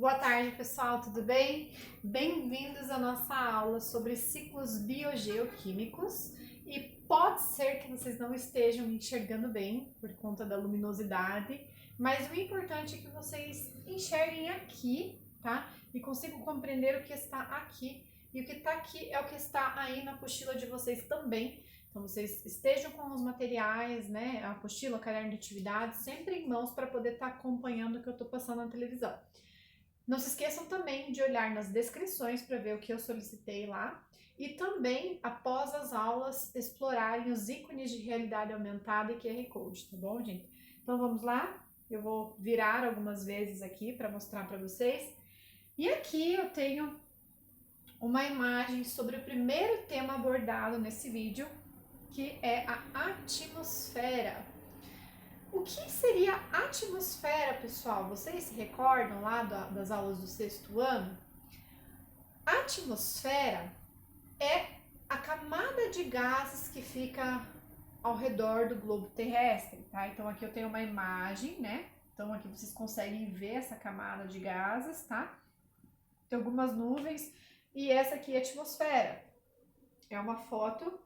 Boa tarde, pessoal, tudo bem? Bem-vindos à nossa aula sobre ciclos biogeoquímicos e pode ser que vocês não estejam me enxergando bem por conta da luminosidade, mas o importante é que vocês enxerguem aqui, tá? E consigam compreender o que está aqui. E o que está aqui é o que está aí na apostila de vocês também. Então, vocês estejam com os materiais, né? A apostila, o caderno de atividades, sempre em mãos para poder estar acompanhando o que eu estou passando na televisão. Não se esqueçam também de olhar nas descrições para ver o que eu solicitei lá e também, após as aulas, explorarem os ícones de realidade aumentada e QR Code, tá bom, gente? Então vamos lá, eu vou virar algumas vezes aqui para mostrar para vocês. E aqui eu tenho uma imagem sobre o primeiro tema abordado nesse vídeo, que é a atmosfera. O que seria atmosfera, pessoal? Vocês se recordam lá das aulas do sexto ano? A atmosfera é a camada de gases que fica ao redor do globo terrestre, tá? Então aqui eu tenho uma imagem, né? Então aqui vocês conseguem ver essa camada de gases, tá? Tem algumas nuvens e essa aqui é a atmosfera. É uma foto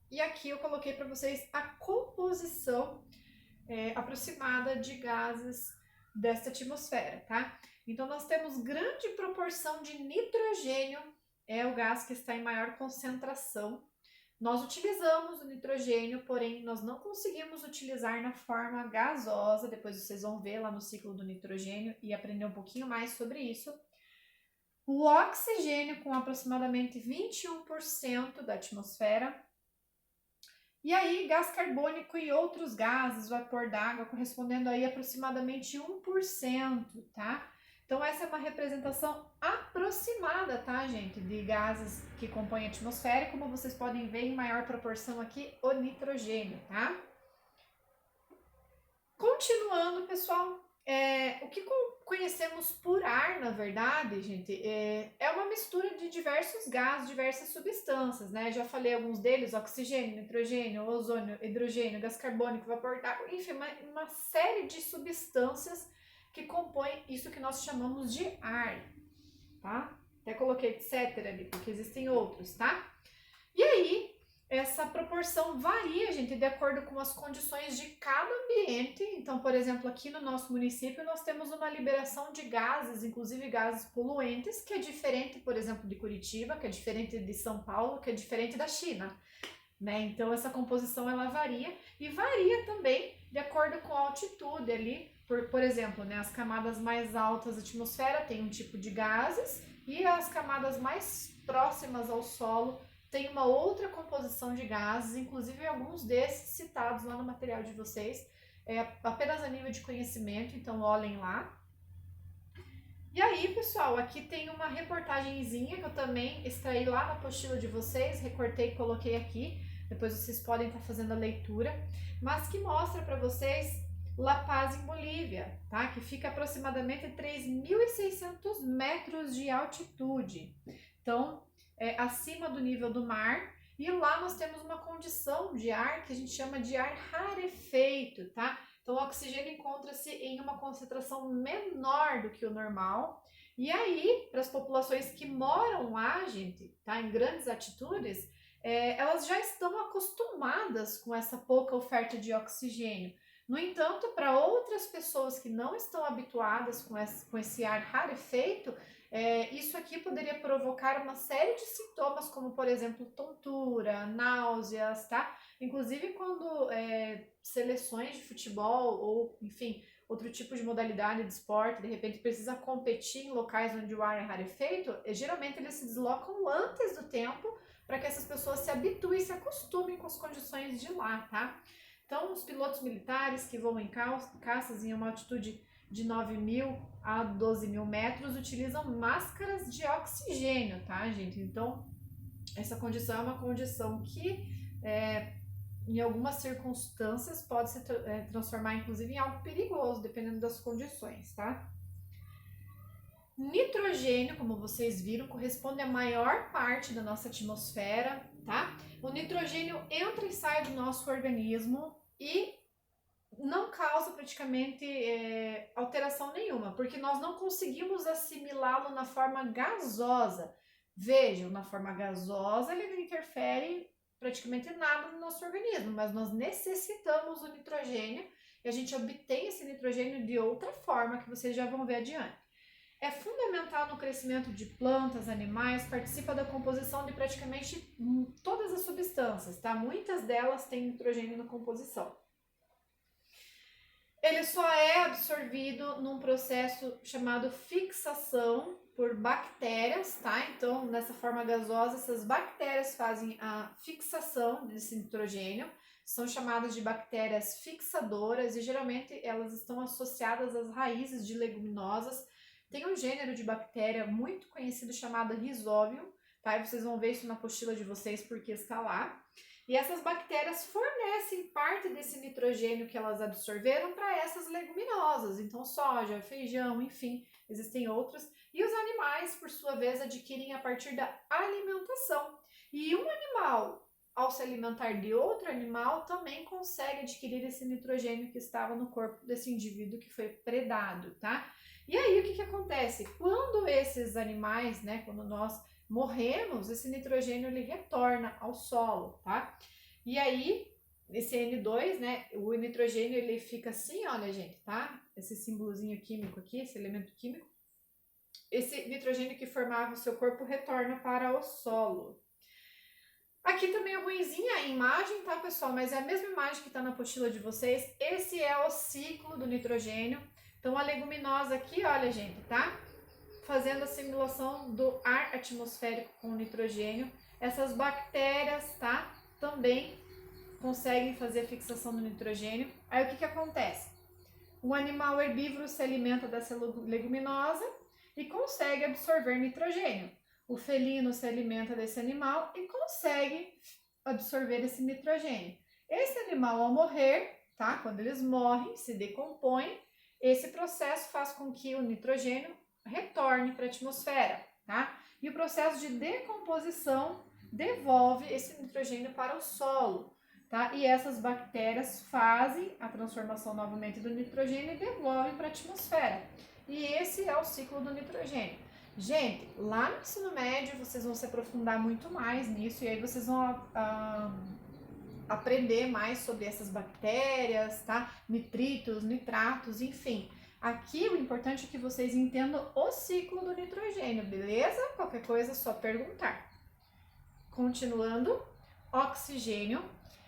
e aqui eu coloquei para vocês a composição aproximada de gases desta atmosfera, tá? Então nós temos grande proporção de nitrogênio, é o gás que está em maior concentração. Nós utilizamos o nitrogênio, porém nós não conseguimos utilizar na forma gasosa, depois vocês vão ver lá no ciclo do nitrogênio e aprender um pouquinho mais sobre isso. O oxigênio com aproximadamente 21% da atmosfera. E aí, gás carbônico e outros gases, vapor d'água, correspondendo aí aproximadamente 1%, tá? Então, essa é uma representação aproximada, tá, gente, de gases que compõem a atmosfera, como vocês podem ver em maior proporção aqui, o nitrogênio, tá? Continuando, pessoal, o que conhecemos por ar, na verdade, gente, é uma mistura de diversos gases, diversas substâncias, né? Já falei alguns deles: oxigênio, nitrogênio, ozônio, hidrogênio, gás carbônico, vapor d'água, enfim, uma série de substâncias que compõem isso que nós chamamos de ar, tá? Até coloquei etc ali, porque existem outros, tá? E aí, essa proporção varia, gente, de acordo com as condições de cada ambiente. Então, por exemplo, aqui no nosso município nós temos uma liberação de gases, inclusive gases poluentes, que é diferente, por exemplo, de Curitiba, que é diferente de São Paulo, que é diferente da China, né? Então, essa composição ela varia e varia também de acordo com a altitude ali. Por exemplo, né, as camadas mais altas da atmosfera têm um tipo de gases e as camadas mais próximas ao solo tem uma outra composição de gases, inclusive alguns desses citados lá no material de vocês, apenas a nível de conhecimento, então olhem lá. E aí, pessoal, aqui tem uma reportagenzinha que eu também extraí lá na apostila de vocês, recortei e coloquei aqui, depois vocês podem estar fazendo a leitura, mas que mostra para vocês La Paz, em Bolívia, tá? Que fica aproximadamente 3.600 metros de altitude. Então, acima do nível do mar, e lá nós temos uma condição de ar que a gente chama de ar rarefeito, tá? Então o oxigênio encontra-se em uma concentração menor do que o normal, e aí, para as populações que moram lá, gente, tá, em grandes altitudes, elas já estão acostumadas com essa pouca oferta de oxigênio. No entanto, para outras pessoas que não estão habituadas com esse ar rarefeito, isso aqui poderia provocar uma série de sintomas, como por exemplo tontura, náuseas, tá? Inclusive quando seleções de futebol ou, enfim, outro tipo de modalidade de esporte, de repente precisa competir em locais onde o ar é rarefeito, geralmente eles se deslocam antes do tempo para que essas pessoas se habituem e se acostumem com as condições de lá, tá? Então, os pilotos militares que voam em caças em uma altitude de 9.000 a 12.000 metros utilizam máscaras de oxigênio, tá, gente? Então, essa condição é uma condição que, em algumas circunstâncias, pode se transformar, inclusive, em algo perigoso, dependendo das condições, tá? Nitrogênio, como vocês viram, corresponde à maior parte da nossa atmosfera, tá? O nitrogênio entra e sai do nosso organismo e não causa praticamente alteração nenhuma, porque nós não conseguimos assimilá-lo na forma gasosa. Vejam, na forma gasosa ele não interfere praticamente nada no nosso organismo, mas nós necessitamos do nitrogênio e a gente obtém esse nitrogênio de outra forma que vocês já vão ver adiante. É fundamental no crescimento de plantas, animais, participa da composição de praticamente todas as substâncias, tá? Muitas delas têm nitrogênio na composição. Ele só é absorvido num processo chamado fixação por bactérias, tá? Então, nessa forma gasosa, essas bactérias fazem a fixação desse nitrogênio, são chamadas de bactérias fixadoras e geralmente elas estão associadas às raízes de leguminosas. Tem um gênero de bactéria muito conhecido chamado Rhizobium, tá? E vocês vão ver isso na apostila de vocês porque está lá. E essas bactérias fornecem parte desse nitrogênio que elas absorveram para essas leguminosas. Então, soja, feijão, enfim, existem outras. E os animais, por sua vez, adquirem a partir da alimentação. E um animal, ao se alimentar de outro animal, também consegue adquirir esse nitrogênio que estava no corpo desse indivíduo que foi predado, tá? E aí, o que acontece? Quando esses animais, né, quando nós morremos, esse nitrogênio ele retorna ao solo, tá? E aí, esse N2, né, o nitrogênio ele fica assim, olha gente, tá? Esse símbolozinho químico aqui, esse elemento químico, esse nitrogênio que formava o seu corpo retorna para o solo. Aqui também é ruimzinha a imagem, tá pessoal? Mas é a mesma imagem que está na apostila de vocês. Esse é o ciclo do nitrogênio. Então a leguminosa aqui, olha gente, tá? Fazendo a simulação do ar atmosférico com nitrogênio. Essas bactérias, tá? Também conseguem fazer a fixação do nitrogênio. Aí o que acontece? Um animal herbívoro se alimenta dessa leguminosa e consegue absorver nitrogênio. O felino se alimenta desse animal e consegue absorver esse nitrogênio. Esse animal, ao morrer, tá? Quando eles morrem, se decompõem, esse processo faz com que o nitrogênio retorne para a atmosfera, tá? E o processo de decomposição devolve esse nitrogênio para o solo, tá? E essas bactérias fazem a transformação novamente do nitrogênio e devolvem para a atmosfera. E esse é o ciclo do nitrogênio. Gente, lá no ensino médio vocês vão se aprofundar muito mais nisso e aí vocês vão aprender mais sobre essas bactérias, tá? Nitritos, nitratos, enfim. Aqui o importante é que vocês entendam o ciclo do nitrogênio, beleza? Qualquer coisa é só perguntar. Continuando, oxigênio.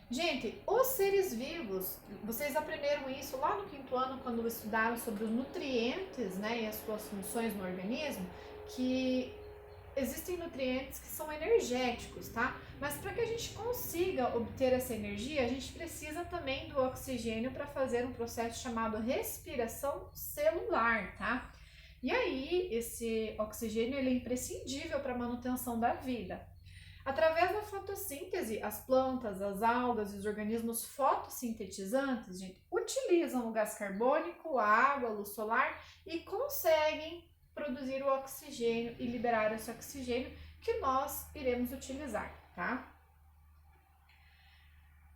Gente, os seres vivos, vocês aprenderam isso lá no 5º ano quando estudaram sobre os nutrientes, né, e as suas funções no organismo, que existem nutrientes que são energéticos, tá? Mas para que a gente consiga obter essa energia, a gente precisa também do oxigênio para fazer um processo chamado respiração celular, tá? E aí, esse oxigênio ele é imprescindível para a manutenção da vida. Através da fotossíntese, as plantas, as algas e os organismos fotossintetizantes, gente, utilizam o gás carbônico, a água, a luz solar e conseguem produzir o oxigênio e liberar esse oxigênio que nós iremos utilizar, tá?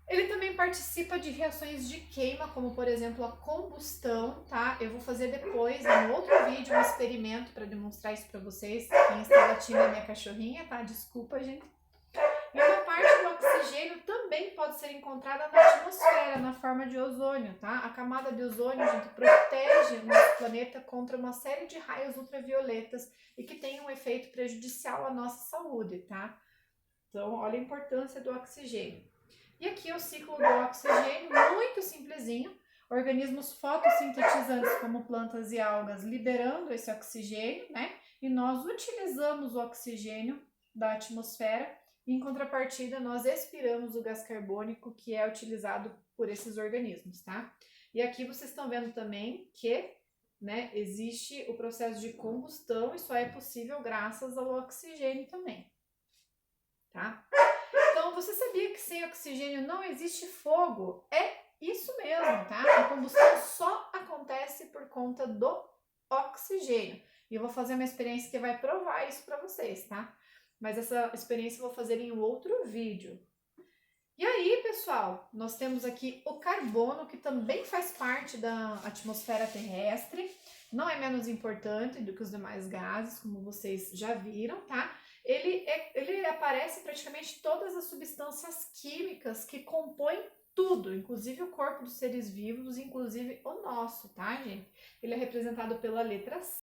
Ele também participa de reações de queima, como por exemplo a combustão, tá? Eu vou fazer depois, em outro vídeo, um experimento para demonstrar isso para vocês. Quem está latindo é minha cachorrinha, tá? Desculpa, gente. E uma parte do oxigênio também pode ser encontrada na atmosfera, na forma de ozônio, tá? A camada de ozônio, gente, protege o nosso planeta contra uma série de raios ultravioletas e que tem um efeito prejudicial à nossa saúde, tá? Então, olha a importância do oxigênio. E aqui é o ciclo do oxigênio, muito simplesinho. Organismos fotossintetizantes, como plantas e algas, liberando esse oxigênio, né? E nós utilizamos o oxigênio da atmosfera. Em contrapartida, nós expiramos o gás carbônico que é utilizado por esses organismos, tá? E aqui vocês estão vendo também que, né, existe o processo de combustão e só é possível graças ao oxigênio também, tá? Então, você sabia que sem oxigênio não existe fogo? É isso mesmo, tá? A combustão só acontece por conta do oxigênio. E eu vou fazer uma experiência que vai provar isso para vocês, tá? Mas essa experiência eu vou fazer em outro vídeo. E aí, pessoal, nós temos aqui o carbono, que também faz parte da atmosfera terrestre, não é menos importante do que os demais gases, como vocês já viram, tá? Ele aparece em praticamente todas as substâncias químicas que compõem tudo, inclusive o corpo dos seres vivos, inclusive o nosso, tá, gente? Ele é representado pela letra